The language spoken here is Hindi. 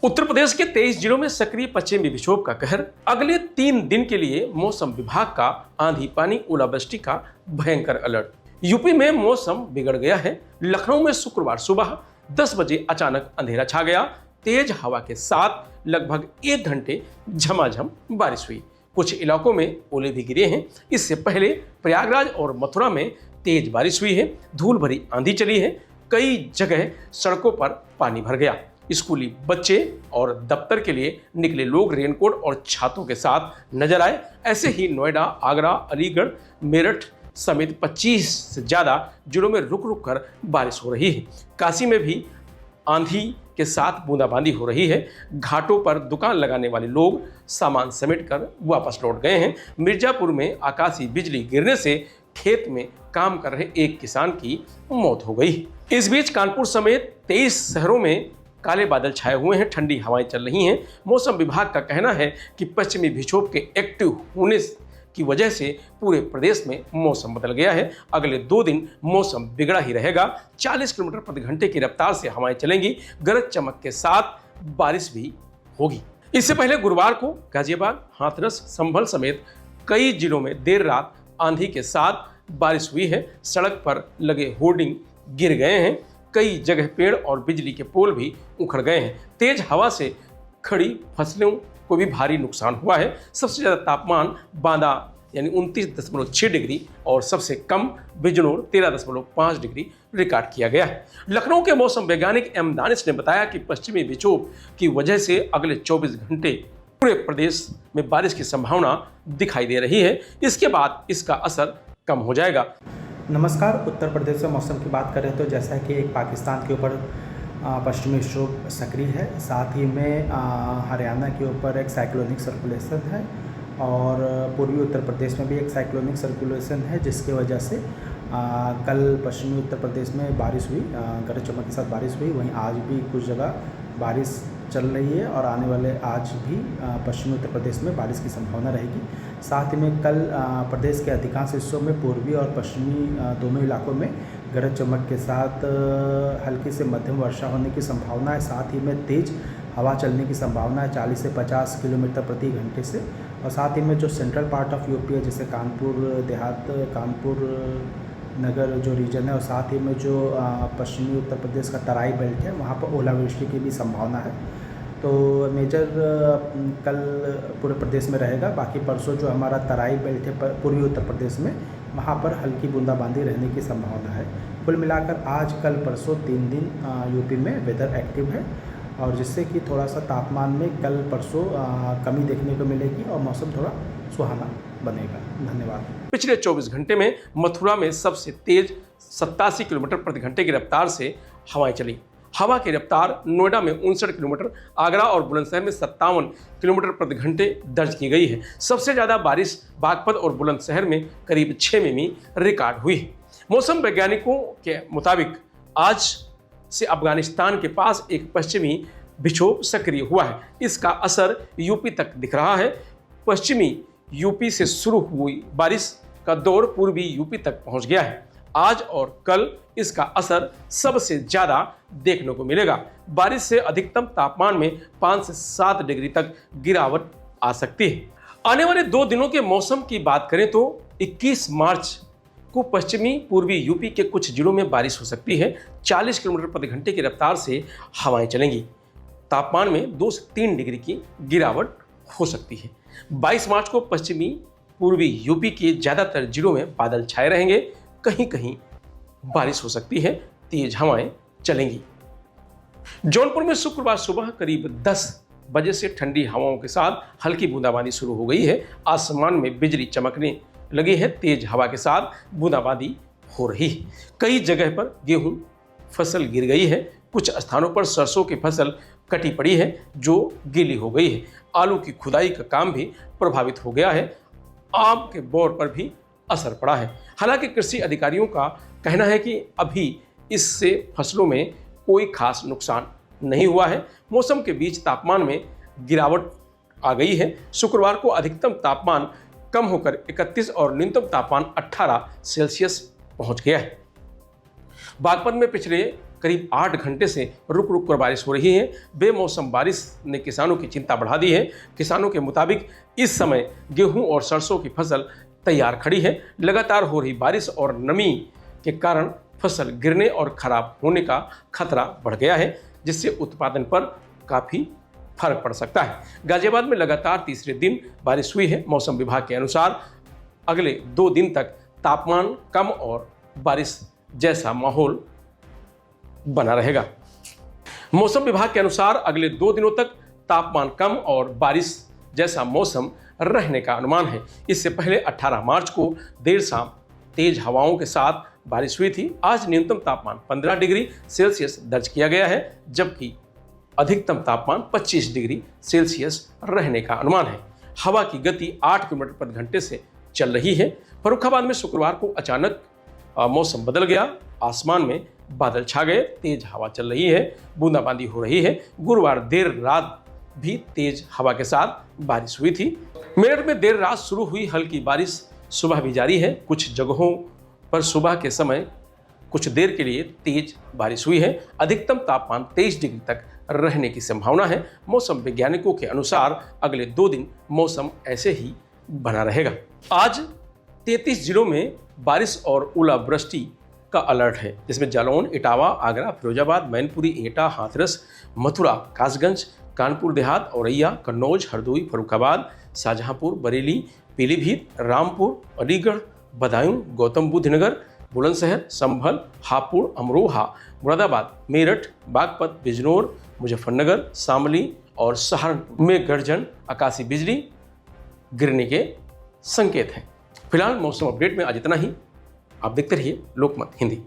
उत्तर प्रदेश के 23 जिलों में सक्रिय पश्चिमी विक्षोभ का कहर। अगले 3 दिन के लिए मौसम विभाग का आंधी पानी ओलावृष्टि का भयंकर अलर्ट। यूपी में मौसम बिगड़ गया है। लखनऊ में शुक्रवार सुबह 10 बजे अचानक अंधेरा छा गया। तेज हवा के साथ लगभग 1 घंटे झमाझम बारिश हुई। कुछ इलाकों में ओले भी गिरे हैं। इससे पहले प्रयागराज और मथुरा में तेज बारिश हुई है। धूल भरी आंधी चली है। कई जगह सड़कों पर पानी भर गया। स्कूली बच्चे और दफ्तर के लिए निकले लोग रेनकोट और छातों के साथ नजर आए। ऐसे ही नोएडा, आगरा, अलीगढ़, मेरठ समेत 25 से ज़्यादा जिलों में रुक रुक कर बारिश हो रही है। काशी में भी आंधी के साथ बूंदाबांदी हो रही है। घाटों पर दुकान लगाने वाले लोग सामान समेटकर वापस लौट गए हैं। मिर्जापुर में आकाशीय बिजली गिरने से खेत में काम कर रहे एक किसान की मौत हो गई। इस बीच कानपुर समेत 23 शहरों में काले बादल छाए हुए हैं। ठंडी हवाएं चल रही हैं। मौसम विभाग का कहना है कि पश्चिमी विक्षोभ के एक्टिव होने की वजह से पूरे प्रदेश में मौसम बदल गया है। अगले 2 दिन मौसम बिगड़ा ही रहेगा। 40 किलोमीटर प्रति घंटे की रफ्तार से हवाएं चलेंगी। गरज चमक के साथ बारिश भी होगी। इससे पहले गुरुवार को गाजियाबाद, हाथरस, संभल समेत कई जिलों में देर रात आंधी के साथ बारिश हुई है। सड़क पर लगे होर्डिंग गिर गए हैं। कई जगह पेड़ और बिजली के पोल भी उखड़ गए हैं। तेज हवा से खड़ी फसलों को भी भारी नुकसान हुआ है। सबसे ज़्यादा तापमान बांदा यानी 29.6 डिग्री और सबसे कम बिजनौर 13.5 डिग्री रिकॉर्ड किया गया है। लखनऊ के मौसम वैज्ञानिक एम दानिश ने बताया कि पश्चिमी विक्षोभ की वजह से अगले 24 घंटे पूरे प्रदेश में बारिश की संभावना दिखाई दे रही है। इसके बाद इसका असर कम हो जाएगा। नमस्कार। उत्तर प्रदेश में मौसम की बात करें तो जैसा कि एक पाकिस्तान के ऊपर पश्चिमी विक्षोभ सक्रिय है, साथ ही में हरियाणा के ऊपर एक साइक्लोनिक सर्कुलेशन है और पूर्वी उत्तर प्रदेश में भी एक साइक्लोनिक सर्कुलेशन है, जिसकी वजह से कल पश्चिमी उत्तर प्रदेश में बारिश हुई, गरज चमक के साथ बारिश हुई। वहीं आज भी कुछ जगह बारिश चल रही है और आने वाले आज भी पश्चिमी उत्तर प्रदेश में बारिश की संभावना रहेगी। साथ ही में कल प्रदेश के अधिकांश हिस्सों में पूर्वी और पश्चिमी दोनों इलाकों में गरज चमक के साथ हल्की से मध्यम वर्षा होने की संभावना है। साथ ही में तेज़ हवा चलने की संभावना है 40 से 50 किलोमीटर प्रति घंटे से। और साथ ही में जो सेंट्रल पार्ट ऑफ यूपी है, जैसे कानपुर देहात, कानपुर नगर जो रीजन है, और साथ ही में जो पश्चिमी उत्तर प्रदेश का तराई बेल्ट है, वहाँ पर ओलावृष्टि की भी संभावना है। तो मेजर कल पूरे प्रदेश में रहेगा। बाकी परसों जो हमारा तराई बेल्ट है पूर्वी उत्तर प्रदेश में, वहाँ पर हल्की बूंदाबांदी रहने की संभावना है। कुल मिलाकर आज, कल, परसों 3 दिन यूपी में वेदर एक्टिव है और जिससे कि थोड़ा सा तापमान में कल परसों कमी देखने को मिलेगी और मौसम थोड़ा सुहाना बनेगा। धन्यवाद। पिछले 24 घंटे में मथुरा में सबसे तेज 87 किलोमीटर प्रति घंटे की रफ्तार से हवाएं चली। हवा की रफ्तार नोएडा में 59 किलोमीटर, आगरा और बुलंदशहर में 57 किलोमीटर प्रति घंटे दर्ज की गई है। सबसे ज़्यादा बारिश बागपत और बुलंदशहर में करीब 6 मिमी रिकॉर्ड हुई। मौसम वैज्ञानिकों के मुताबिक आज से अफगानिस्तान के पास एक पश्चिमी विक्षोभ सक्रिय हुआ है। इसका असर यूपी तक दिख रहा है। पश्चिमी यूपी से शुरू हुई बारिश का दौर पूर्वी यूपी तक पहुंच गया है। आज और कल इसका असर सबसे ज़्यादा देखने को मिलेगा। बारिश से अधिकतम तापमान में 5 से 7 डिग्री तक गिरावट आ सकती है। आने वाले 2 दिनों के मौसम की बात करें तो 21 मार्च को पश्चिमी पूर्वी यूपी के कुछ जिलों में बारिश हो सकती है। 40 किलोमीटर प्रति घंटे की रफ्तार से हवाएं चलेंगी। तापमान में 2 से 3 डिग्री की गिरावट हो सकती है। 22 मार्च को पश्चिमी पूर्वी यूपी के ज़्यादातर जिलों में बादल छाए रहेंगे। कहीं कहीं बारिश हो सकती है। तेज हवाएं चलेंगी। जौनपुर में शुक्रवार सुबह करीब 10 बजे से ठंडी हवाओं के साथ हल्की बूंदाबांदी शुरू हो गई है। आसमान में बिजली चमकने लगी है। तेज हवा के साथ बूंदाबांदी हो रही है। कई जगह पर गेहूं फसल गिर गई है। कुछ स्थानों पर सरसों की फसल कटी पड़ी है जो गीली हो गई है। आलू की खुदाई का काम भी प्रभावित हो गया है। आम के बोर पर भी असर पड़ा है। हालांकि कृषि अधिकारियों का कहना है कि अभी इससे फसलों में कोई खास नुकसान नहीं हुआ है। मौसम के बीच तापमान में गिरावट आ गई है। शुक्रवार को अधिकतम तापमान कम होकर 31 और न्यूनतम तापमान 18 सेल्सियस पहुंच गया है। बागपत में पिछले करीब 8 घंटे से रुक रुक कर बारिश हो रही है। बेमौसम बारिश ने किसानों की चिंता बढ़ा दी है। किसानों के मुताबिक इस समय गेहूं और सरसों की फसल तैयार खड़ी है। लगातार हो रही बारिश और नमी के कारण फसल गिरने और खराब होने का खतरा बढ़ गया है, जिससे उत्पादन पर काफ़ी फर्क पड़ सकता है। गाजियाबाद में लगातार तीसरे दिन बारिश हुई है। मौसम विभाग के अनुसार अगले 2 दिन तक तापमान कम और बारिश जैसा माहौल बना रहेगा। मौसम विभाग के अनुसार अगले 2 दिनों तक तापमान कम और बारिश जैसा मौसम रहने का अनुमान है। इससे पहले 18 मार्च को देर शाम तेज हवाओं के साथ बारिश हुई थी। आज न्यूनतम तापमान 15 डिग्री सेल्सियस दर्ज किया गया है, जबकि अधिकतम तापमान 25 डिग्री सेल्सियस रहने का अनुमान है। हवा की गति 8 किलोमीटर प्रति घंटे से चल रही है। फर्रुखाबाद में शुक्रवार को अचानक मौसम बदल गया। आसमान में बादल छा गए, तेज हवा चल रही है, बूंदाबांदी हो रही है। गुरुवार देर रात भी तेज हवा के साथ बारिश हुई थी। मेरठ में देर रात शुरू हुई हल्की बारिश सुबह भी जारी है। कुछ जगहों पर सुबह के समय कुछ देर के लिए तेज बारिश हुई है। अधिकतम तापमान 23 डिग्री तक रहने की संभावना है। मौसम वैज्ञानिकों के अनुसार अगले 2 दिन मौसम ऐसे ही बना रहेगा। आज 33 जिलों में बारिश और ओलावृष्टि का अलर्ट है, जिसमें जालौन, इटावा, आगरा, फिरोजाबाद, मैनपुरी, एटा, हाथरस, मथुरा, कासगंज, कानपुर देहात, औरैया, कन्नौज, हरदोई, फर्रुखाबाद, शाहजहांपुर, बरेली, पीलीभीत, रामपुर, अलीगढ़, बदायूं, गौतम बुद्ध नगर, बुलंदशहर, संभल, हापुड़, अमरोहा, मुरादाबाद, मेरठ, बागपत, बिजनौर, मुजफ्फरनगर, शामली और सहारनपुर में गर्जन, आकाशीय बिजली गिरने के संकेत हैं। फिलहाल मौसम अपडेट में आज इतना ही। आप देखते रहिए लोकमत हिंदी।